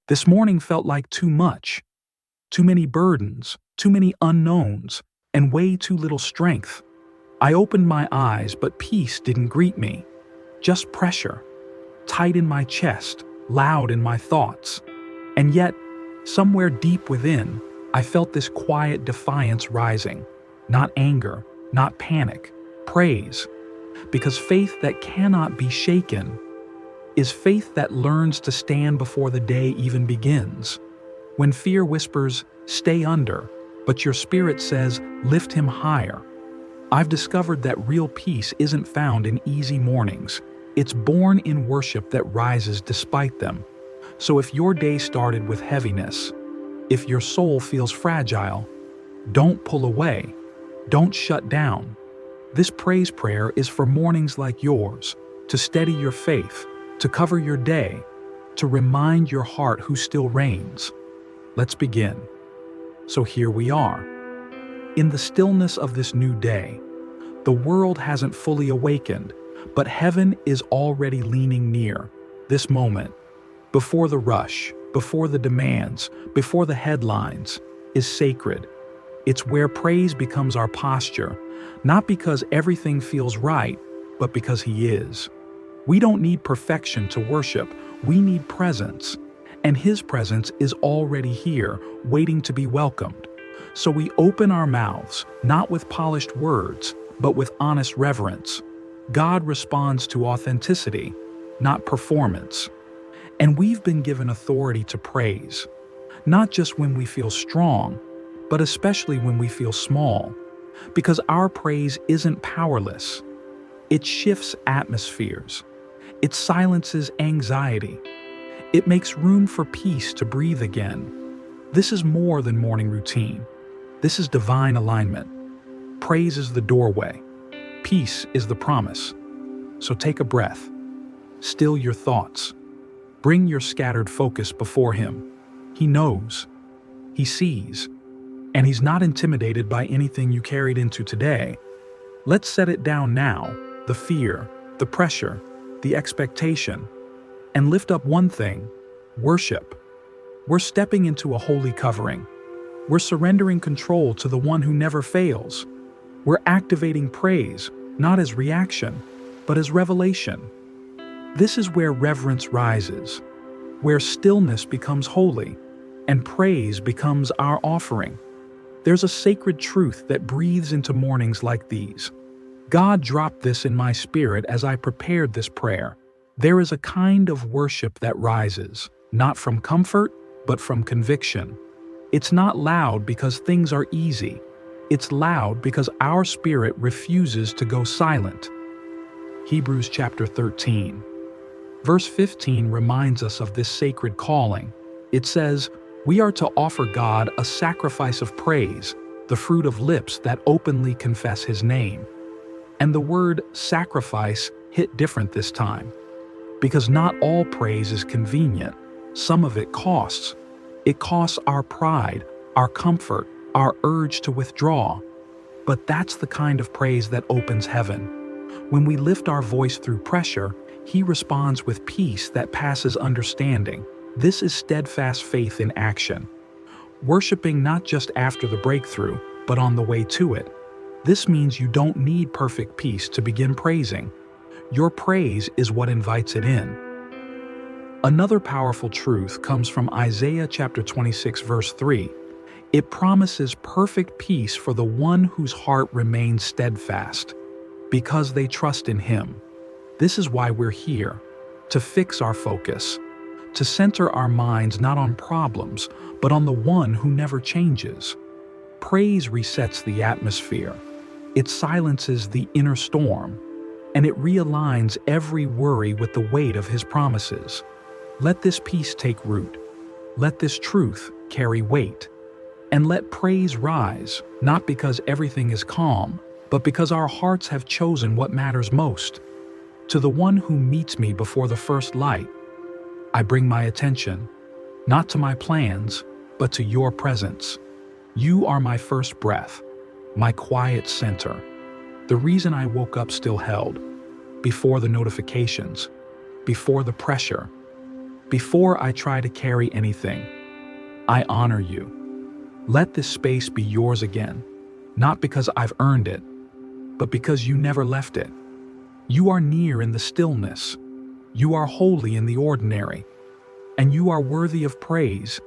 This morning felt like too much, too many burdens, too many unknowns, and way too little strength. I opened my eyes, but peace didn't greet me. Just pressure, tight in my chest, loud in my thoughts. And yet, somewhere deep within, I felt this quiet defiance rising. Not anger, not panic, praise. Because faith that cannot be shaken is faith that learns to stand before the day even begins. When fear whispers, "Stay under," but your spirit says, "Lift him higher." I've discovered that real peace isn't found in easy mornings. It's born in worship that rises despite them. So if your day started with heaviness, if your soul feels fragile, don't pull away. Don't shut down. This praise prayer is for mornings like yours, to steady your faith, to cover your day, to remind your heart who still reigns. Let's begin. So here we are. In the stillness of this new day, the world hasn't fully awakened, but heaven is already leaning near. This moment, before the rush, before the demands, before the headlines, is sacred. It's where praise becomes our posture, not because everything feels right, but because He is. We don't need perfection to worship, we need presence. And His presence is already here, waiting to be welcomed. So we open our mouths, not with polished words, but with honest reverence. God responds to authenticity, not performance. And we've been given authority to praise, not just when we feel strong, but especially when we feel small. Because our praise isn't powerless. It shifts atmospheres. It silences anxiety. It makes room for peace to breathe again. This is more than morning routine. This is divine alignment. Praise is the doorway. Peace is the promise. So take a breath. Still your thoughts. Bring your scattered focus before Him. He knows. He sees. And He's not intimidated by anything you carried into today. Let's set it down now, the fear, the pressure, the expectation, and lift up one thing: worship. We're stepping into a holy covering. We're surrendering control to the one who never fails. We're activating praise, not as reaction, but as revelation. This is where reverence rises, where stillness becomes holy, and praise becomes our offering. There's a sacred truth that breathes into mornings like these. God dropped this in my spirit as I prepared this prayer. There is a kind of worship that rises, not from comfort, but from conviction. It's not loud because things are easy. It's loud because our spirit refuses to go silent. Hebrews chapter 13. Verse 15 reminds us of this sacred calling. It says, "We are to offer God a sacrifice of praise, the fruit of lips that openly confess His name." And the word sacrifice hit different this time. Because not all praise is convenient. Some of it costs. It costs our pride, our comfort, our urge to withdraw. But that's the kind of praise that opens heaven. When we lift our voice through pressure, He responds with peace that passes understanding. This is steadfast faith in action. Worshiping not just after the breakthrough, but on the way to it. This means you don't need perfect peace to begin praising. Your praise is what invites it in. Another powerful truth comes from Isaiah chapter 26 verse 3. It promises perfect peace for the one whose heart remains steadfast, because they trust in Him. This is why we're here, to fix our focus, to center our minds not on problems, but on the one who never changes. Praise resets the atmosphere. It silences the inner storm, and it realigns every worry with the weight of His promises. Let this peace take root. Let this truth carry weight. And let praise rise, not because everything is calm, but because our hearts have chosen what matters most. To the one who meets me before the first light, I bring my attention, not to my plans, but to your presence. You are my first breath, my quiet center, the reason I woke up still held, before the notifications, before the pressure. Before I try to carry anything, I honor you. Let this space be yours again, not because I've earned it, but because you never left it. You are near in the stillness. You are holy in the ordinary. And you are worthy of praise,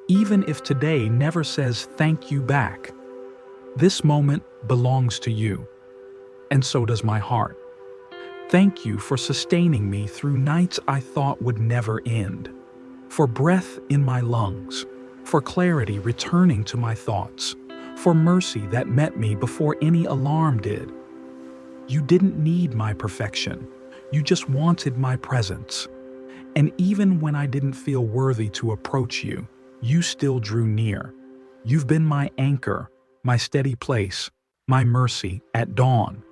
even if today never says thank you back. This moment belongs to you, and so does my heart. Thank you for sustaining me through nights I thought would never end, for breath in my lungs, for clarity returning to my thoughts, for mercy that met me before any alarm did. You didn't need my perfection. You just wanted my presence. And even when I didn't feel worthy to approach you, you still drew near. You've been my anchor, my steady place, my mercy at dawn.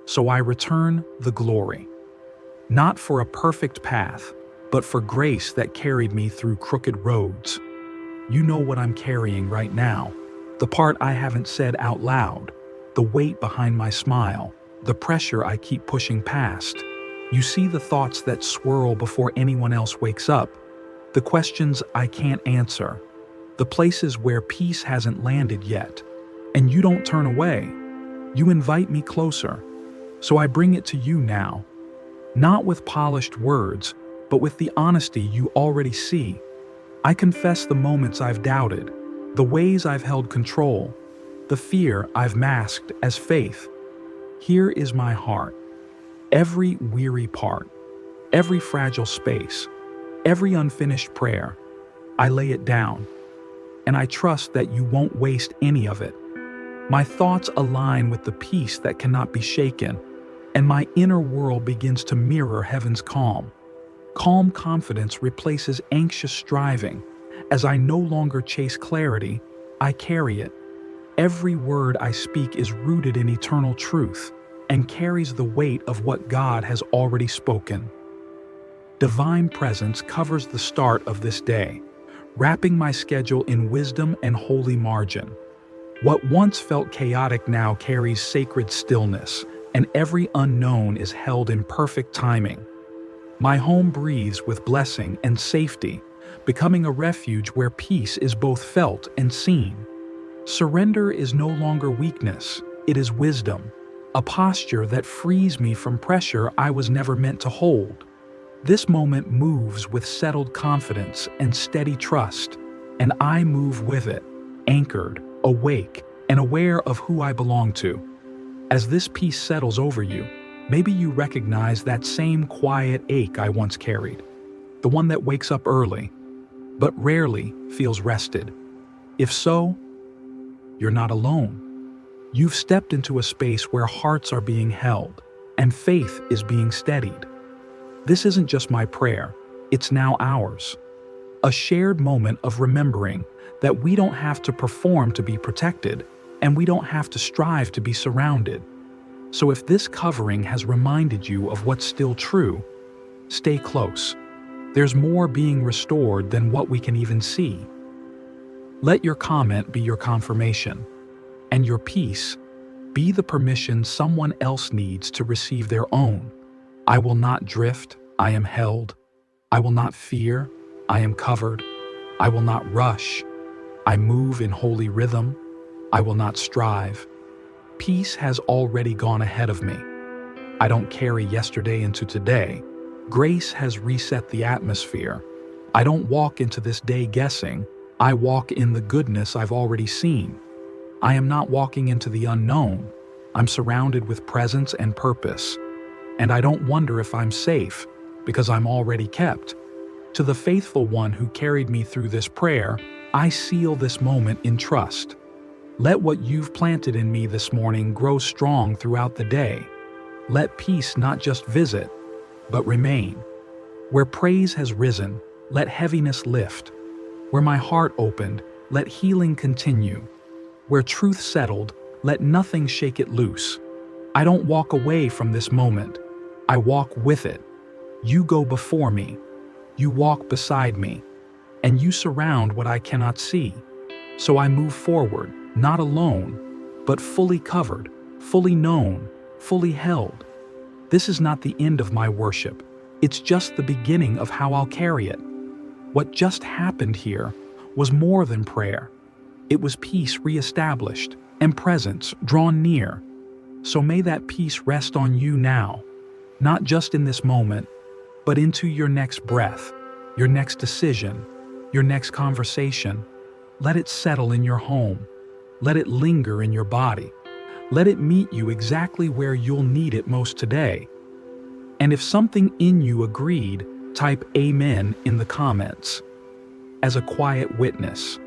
So I return the glory. Not for a perfect path, but for grace that carried me through crooked roads. You know what I'm carrying right now, the part I haven't said out loud, the weight behind my smile, the pressure I keep pushing past. You see the thoughts that swirl before anyone else wakes up, the questions I can't answer, the places where peace hasn't landed yet. And you don't turn away. You invite me closer. So I bring it to you now, not with polished words, but with the honesty you already see. I confess the moments I've doubted, the ways I've held control, the fear I've masked as faith. Here is my heart. Every weary part, every fragile space, every unfinished prayer, I lay it down, and I trust that you won't waste any of it. My thoughts align with the peace that cannot be shaken, and my inner world begins to mirror heaven's calm. Calm confidence replaces anxious striving. As I no longer chase clarity, I carry it. Every word I speak is rooted in eternal truth and carries the weight of what God has already spoken. Divine presence covers the start of this day, wrapping my schedule in wisdom and holy margin. What once felt chaotic now carries sacred stillness, and every unknown is held in perfect timing. My home breathes with blessing and safety, becoming a refuge where peace is both felt and seen. Surrender is no longer weakness, it is wisdom, a posture that frees me from pressure I was never meant to hold. This moment moves with settled confidence and steady trust, and I move with it, anchored, awake, and aware of who I belong to. As this peace settles over you, maybe you recognize that same quiet ache I once carried, the one that wakes up early, but rarely feels rested. If so, you're not alone. You've stepped into a space where hearts are being held, and faith is being steadied. This isn't just my prayer, it's now ours. A shared moment of remembering that we don't have to perform to be protected, and we don't have to strive to be surrounded. So if this covering has reminded you of what's still true, stay close. There's more being restored than what we can even see. Let your comment be your confirmation, and your peace be the permission someone else needs to receive their own. I will not drift, I am held. I will not fear, I am covered. I will not rush, I move in holy rhythm. I will not strive. Peace has already gone ahead of me. I don't carry yesterday into today. Grace has reset the atmosphere. I don't walk into this day guessing. I walk in the goodness I've already seen. I am not walking into the unknown. I'm surrounded with presence and purpose. And I don't wonder if I'm safe, because I'm already kept. To the faithful one who carried me through this prayer, I seal this moment in trust. Let what you've planted in me this morning grow strong throughout the day. Let peace not just visit, but remain. Where praise has risen, let heaviness lift. Where my heart opened, let healing continue. Where truth settled, let nothing shake it loose. I don't walk away from this moment. I walk with it. You go before me. You walk beside me. And you surround what I cannot see. So I move forward, not alone, but fully covered, fully known, fully held. This is not the end of my worship. It's just the beginning of how I'll carry it. What just happened here was more than prayer. It was peace reestablished and presence drawn near. So may that peace rest on you now, not just in this moment, but into your next breath, your next decision, your next conversation. Let it settle in your home. Let it linger in your body. Let it meet you exactly where you'll need it most today. And if something in you agreed, type Amen in the comments. As a quiet witness,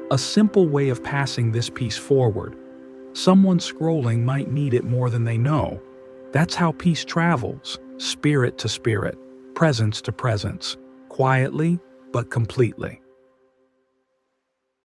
a simple way of passing this peace forward. Someone scrolling might need it more than they know. That's how peace travels, spirit to spirit, presence to presence, quietly but completely.